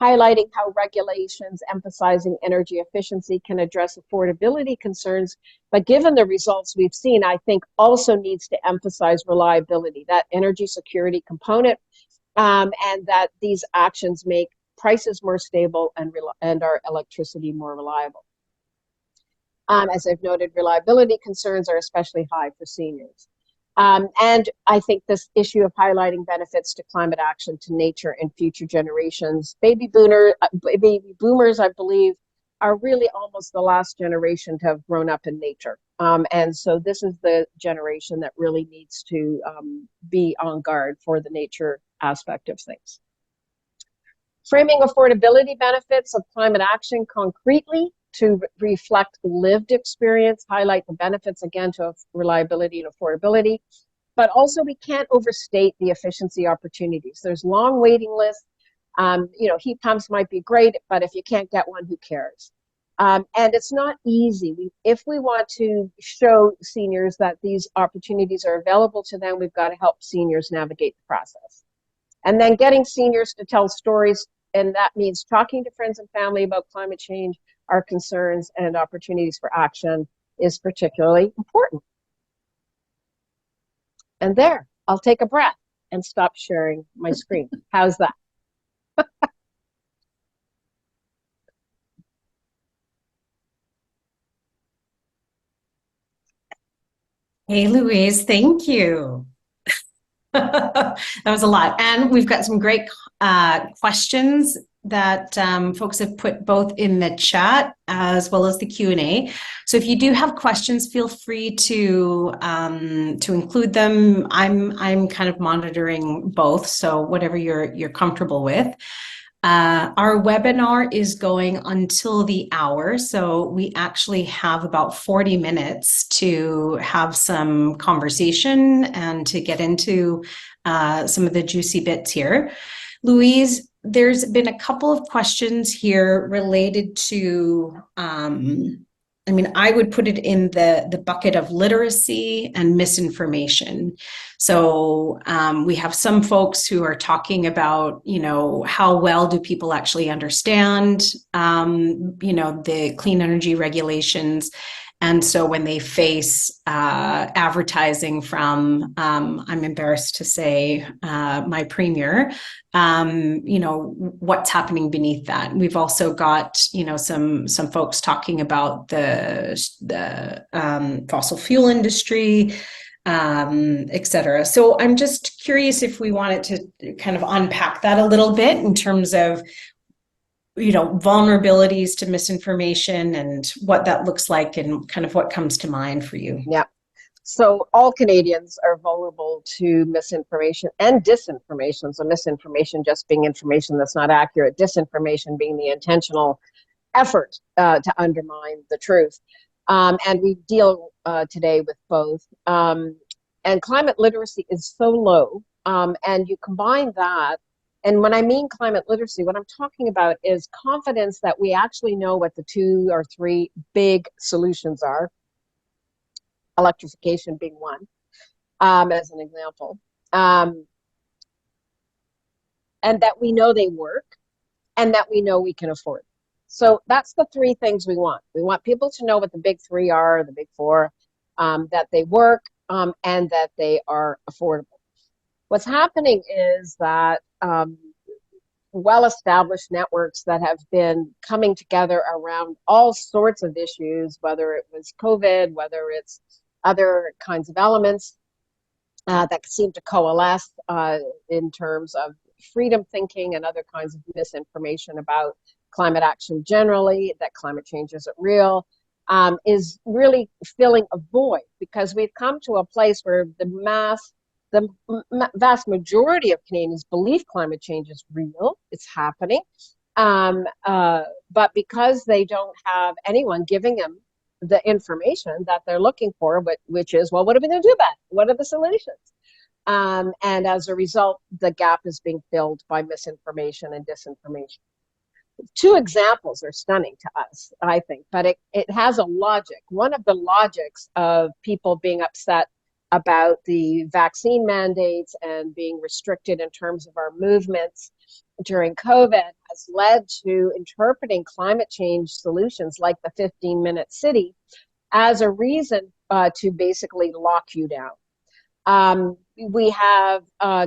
Highlighting how regulations emphasizing energy efficiency can address affordability concerns, but given the results we've seen, I think also needs to emphasize reliability, that energy security component, and that these actions make prices more stable and our electricity more reliable. As I've noted, reliability concerns are especially high for seniors. And I think this issue of highlighting benefits to climate action, to nature and future generations. Baby boomers, I believe, are really almost the last generation to have grown up in nature. And so this is the generation that really needs to be on guard for the nature aspect of things. Framing affordability benefits of climate action concretely to reflect lived experience, highlight the benefits again to reliability and affordability, but also we can't overstate the efficiency opportunities. There's long waiting lists. Heat pumps might be great, but if you can't get one, who cares? And it's not easy. If we want to show seniors that these opportunities are available to them, we've got to help seniors navigate the process. And then getting seniors to tell stories, and that means talking to friends and family about climate change, our concerns and opportunities for action is particularly important. And there, I'll take a breath and stop sharing my screen. How's that? Hey, Louise, thank you. That was a lot. And we've got some great questions that folks have put both in the chat as well as the Q&A. So if you do have questions, feel free to include them. I'm kind of monitoring both, so whatever you're comfortable with. Our webinar is going until the hour, so we actually have about 40 minutes to have some conversation and to get into some of the juicy bits here. Louise, there's been a couple of questions here related to, I would put it in the bucket of literacy and misinformation. So we have some folks who are talking about, how well do people actually understand, the clean energy regulations. And so when they face advertising from, I'm embarrassed to say, my premier, what's happening beneath that. We've also got, some folks talking about the fossil fuel industry, et cetera. So I'm just curious if we wanted to kind of unpack that a little bit in terms of vulnerabilities to misinformation and what that looks like and kind of what comes to mind for you. Yeah. So all Canadians are vulnerable to misinformation and disinformation. So misinformation just being information that's not accurate, disinformation being the intentional effort to undermine the truth. And we deal today with both. and climate literacy is so low. And you combine that, and when I mean climate literacy, what I'm talking about is confidence that we actually know what the 2 or 3 big solutions are, electrification being one, as an example, and that we know they work, and that we know we can afford. So that's the 3 things we want. We want people to know what the big 3 are, the big 4, that they work, and that they are affordable. What's happening is that well-established networks that have been coming together around all sorts of issues, whether it was COVID, whether it's other kinds of elements that seem to coalesce in terms of freedom thinking and other kinds of misinformation about climate action generally, that climate change isn't real, is really filling a void, because we've come to a place where the vast majority of Canadians believe climate change is real, it's happening, but because they don't have anyone giving them the information that they're looking for, which is, well, what are we going to do about it? What are the solutions? And as a result, the gap is being filled by misinformation and disinformation. 2 examples are stunning to us, I think, but it has a logic. One of the logics of people being upset about the vaccine mandates and being restricted in terms of our movements during COVID has led to interpreting climate change solutions like the 15-minute city as a reason to basically lock you down. We have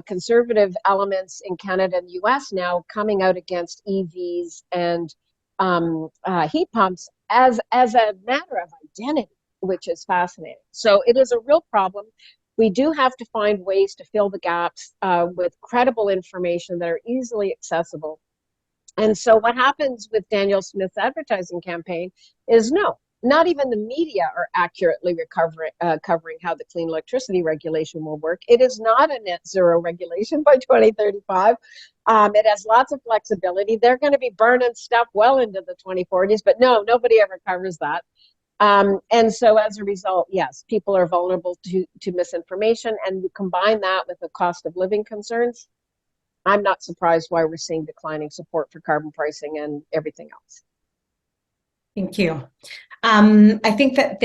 conservative elements in Canada and the US now coming out against EVs and heat pumps as a matter of identity, which is fascinating. So it is a real problem. We do have to find ways to fill the gaps with credible information that are easily accessible. And so what happens with Danielle Smith's advertising campaign is not even the media are accurately covering how the clean electricity regulation will work. It is not a net zero regulation by 2035. It has lots of flexibility. They're going to be burning stuff well into the 2040s, but nobody ever covers that. And so as a result, yes, people are vulnerable to misinformation, and you combine that with the cost of living concerns. I'm not surprised why we're seeing declining support for carbon pricing and everything else. Thank you. I think that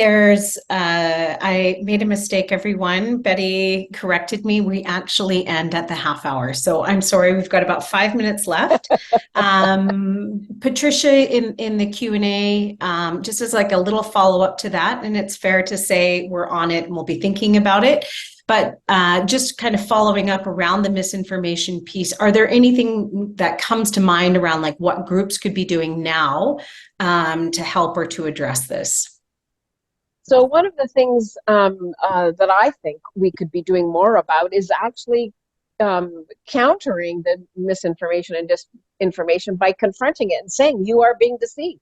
I made a mistake, everyone. Betty corrected me. We actually end at the half hour. So I'm sorry, we've got about 5 minutes left. Patricia, in the Q&A, just as like a little follow-up to that, and it's fair to say we're on it and we'll be thinking about it. But just kind of following up around the misinformation piece, are there anything that comes to mind around like what groups could be doing now to help or to address this? So one of the things that I think we could be doing more about is actually countering the misinformation and disinformation by confronting it and saying you are being deceived.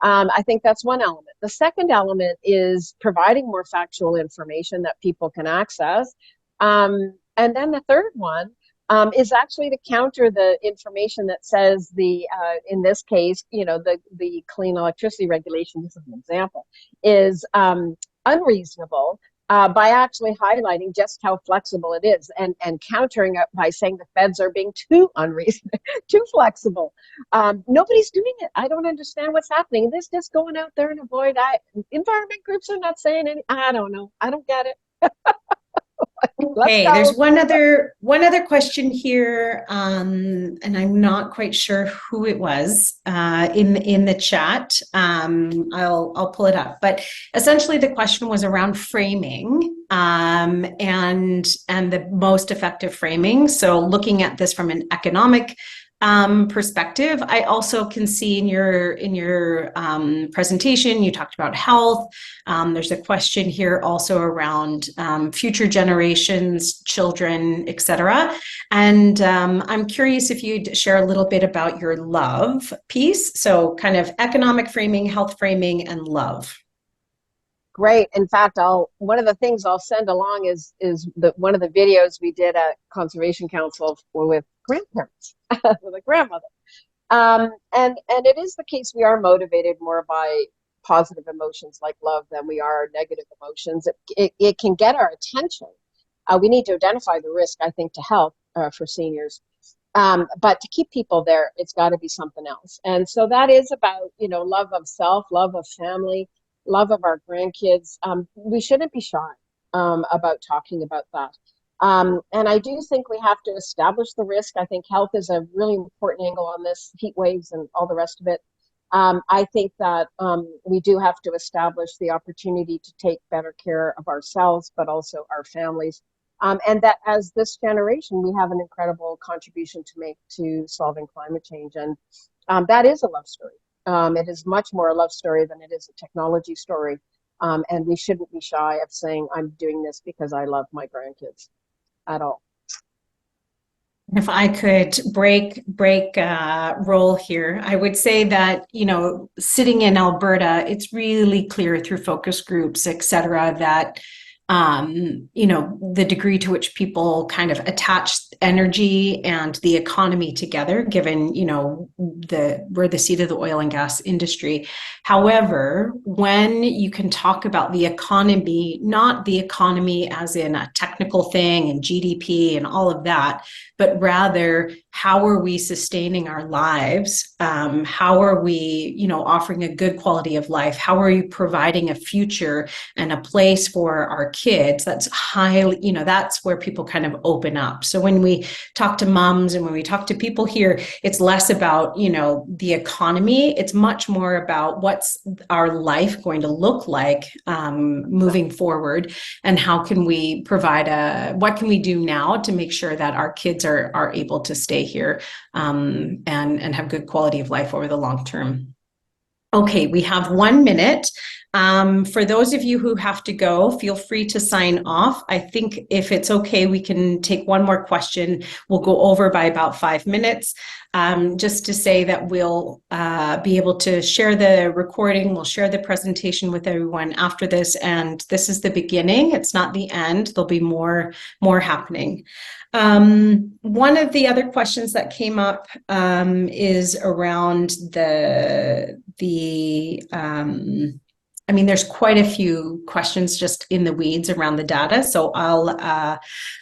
I think that's one element. The second element is providing more factual information that people can access. And then the third one is actually to counter the information that says in this case, the clean electricity regulation, this is an example, is unreasonable by actually highlighting just how flexible it is and countering it by saying the feds are being too unreasonable, too flexible. Nobody's doing it. I don't understand what's happening. This just going out there and avoid. Environment groups are not saying any. I don't know. I don't get it. Okay, there's one other question here, and I'm not quite sure who it was in the chat. I'll pull it up, but essentially the question was around framing and the most effective framing. So looking at this from an economic perspective, I also can see in your presentation, you talked about health. There's a question here also around future generations, children, etc. And I'm curious if you'd share a little bit about your love piece. So kind of economic framing, health framing, and love. Great. In fact, one of the things I'll send along is one of the videos we did at Conservation Council with grandparents, with a grandmother. And it is the case we are motivated more by positive emotions like love than we are negative emotions. It can get our attention We need to identify the risk, I think, to health for seniors. But to keep people there, it's got to be something else. And so that is about, love of self, love of family, love of our grandkids. We shouldn't be shy about talking about that. And I do think we have to establish the risk. I think health is a really important angle on this, heat waves and all the rest of it. I think that we do have to establish the opportunity to take better care of ourselves, but also our families. And that as this generation, we have an incredible contribution to make to solving climate change. And that is a love story. It is much more a love story than it is a technology story. And we shouldn't be shy of saying, I'm doing this because I love my grandkids at all. If I could break role here, I would say that, sitting in Alberta, it's really clear through focus groups, et cetera, that the degree to which people kind of attach energy and the economy together, given, we're the seat of the oil and gas industry. However, when you can talk about the economy, not the economy as in a technical thing and GDP and all of that, but rather how are we sustaining our lives? How are we, offering a good quality of life? How are you providing a future and a place for our kids? That's highly, that's where people kind of open up. So when we talk to moms and when we talk to people here, it's less about, the economy. It's much more about what's our life going to look like moving forward, and how can we provide what can we do now to make sure that our kids are able to stay here and have good quality of life over the long term. Okay, we have 1 minute. For those of you who have to go, feel free to sign off. I think if it's okay, we can take one more question. We'll go over by about 5 minutes. Just to say that we'll be able to share the recording. We'll share the presentation with everyone after this. And this is the beginning. It's not the end. There'll be more happening. One of the other questions that came up is around there's quite a few questions just in the weeds around the data. So I'll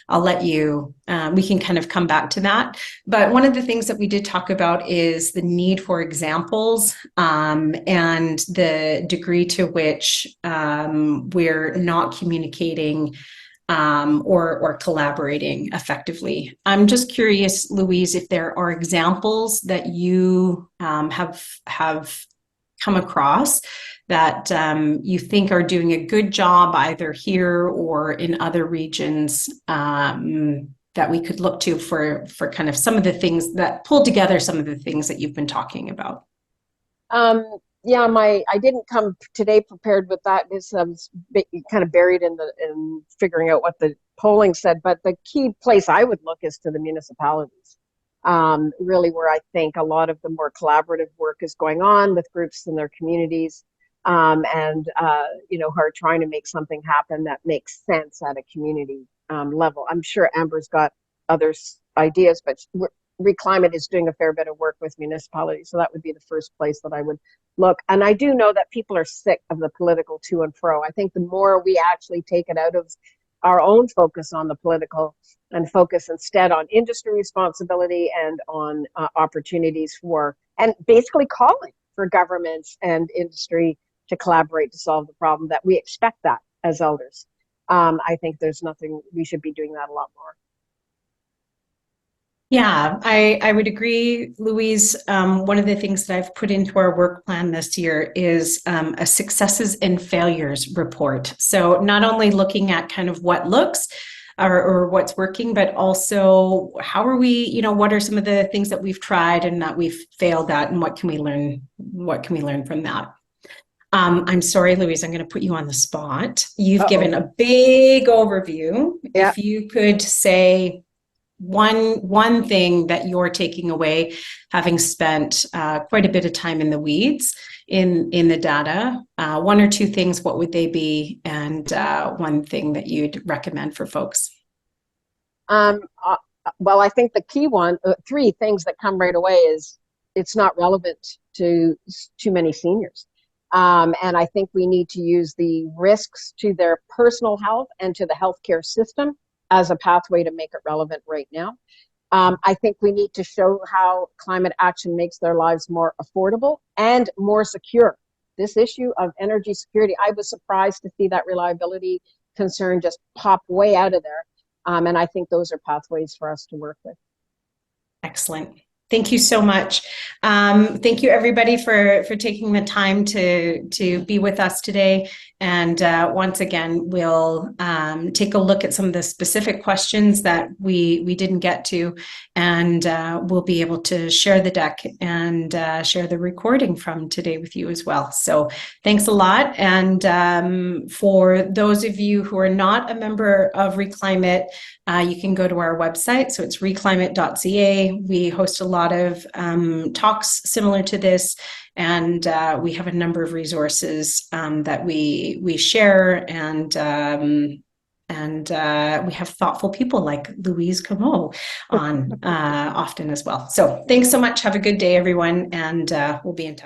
let you, we can kind of come back to that. But one of the things that we did talk about is the need for examples and the degree to which we're not communicating or collaborating effectively. I'm just curious, Louise, if there are examples that you have come across that you think are doing a good job either here or in other regions that we could look to for kind of some of the things that pull together some of the things that you've been talking about. I didn't come today prepared with that. This kind of buried in figuring out what the polling said. But the key place I would look is to the municipalities, really where I think a lot of the more collaborative work is going on with groups in their communities, who are trying to make something happen that makes sense at a community level. I'm sure Amber's got other ideas, but Reclimate is doing a fair bit of work with municipalities. So that would be the first place that I would look. And I do know that people are sick of the political to and fro. I think the more we actually take it out of our own focus on the political and focus instead on industry responsibility and on opportunities and basically calling for governments and industry to collaborate to solve the problem, that we expect that as elders. I think we should be doing that a lot more. Yeah, I would agree, Louise. One of the things that I've put into our work plan this year is a successes and failures report. So not only looking at kind of what looks or what's working, but also how are we, what are some of the things that we've tried and that we've failed at, and what can we learn from that? I'm sorry, Louise, I'm going to put you on the spot. You've given a big overview. Yeah. If you could say one thing that you're taking away, having spent quite a bit of time in the weeds in the data, one or two things, what would they be? And one thing that you'd recommend for folks? Well, I think the key one, three things that come right away is it's not relevant to too many seniors. And I think we need to use the risks to their personal health and to the healthcare system as a pathway to make it relevant right now. I think we need to show how climate action makes their lives more affordable and more secure. This issue of energy security, I was surprised to see that reliability concern just pop way out of there. And I think those are pathways for us to work with. Excellent. Thank you so much. Thank you, everybody, for taking the time to be with us today. And once again, we'll take a look at some of the specific questions that we didn't get to, and we'll be able to share the deck and share the recording from today with you as well. So thanks a lot. And for those of you who are not a member of Reclimate, you can go to our website. So it's reclimate.ca. We host a lot of talks similar to this, and we have a number of resources that we share, and we have thoughtful people like Louise Comeau on often as well. So thanks so much. Have a good day, everyone, and we'll be in touch.